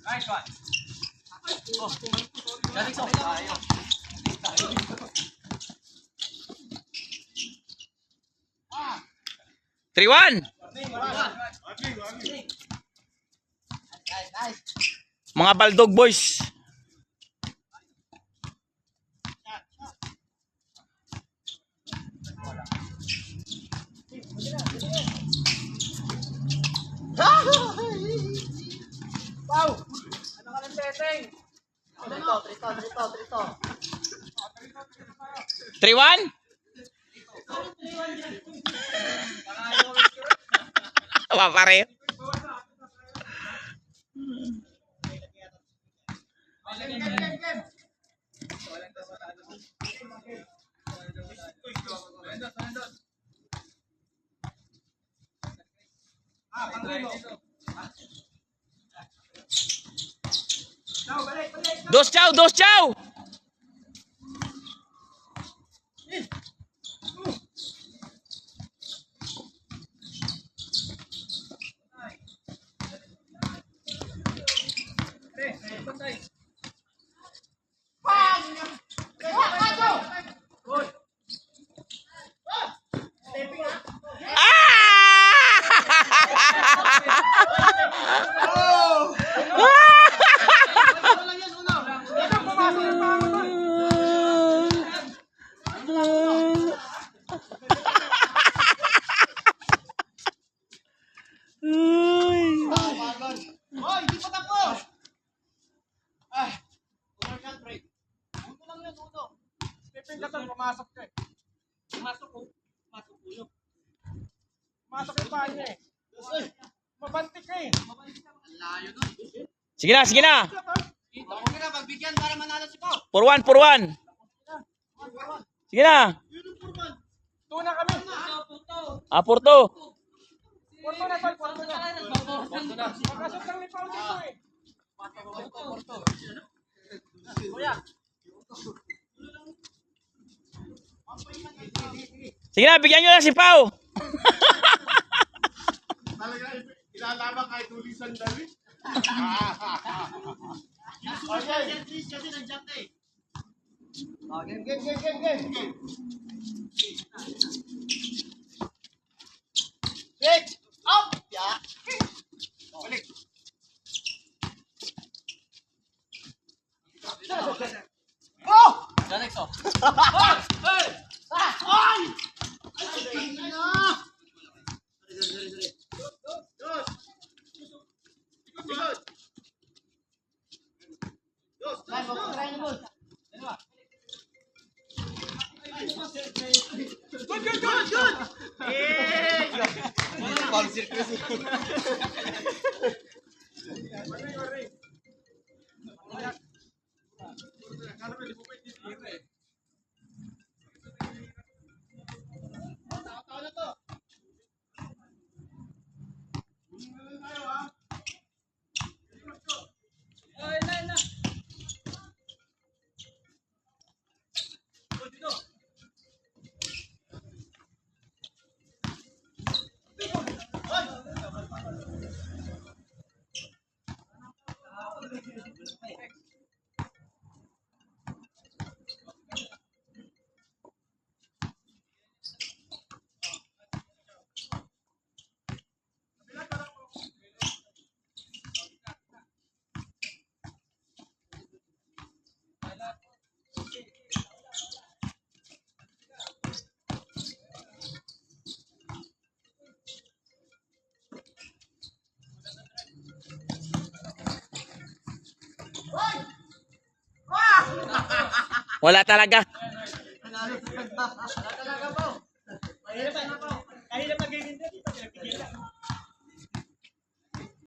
Nice one. Oh, galing sa tayo. 3-1. Mga Baldog boys. Wow! Ano ka ng setting? Trito. 3-1. Wah, pare. Dos chow. Hoy, hindi pa tapos! Ay, overcut break. Uno lang yun, uno. Stephen ka lang, pumasok ka eh. Pumasok ulo. Pumasok yung paa niya eh. Mabantik ka eh. Ang layo nun. Sige na. Huwag na, pagbigyan para manalo si Pao. 4-1. Sige na. Tuna kami. Porto. Porto na, Tol. Porto na. Makasot lang ni Pao dito eh. Porto. Kuya. Sige na, bigyan nyo na si Pao. Talaga, ilalaban kahit uli sandali. Kasi nandiyan na eh. Game. Six! Up! Yeah! Balik! Oh! Alex, oh! Hey! Ay! Ay! Good! Hey! Wala talaga. Wala talaga po. Mahirap na po. Kahit na pag-ibig dito, pinapigilan.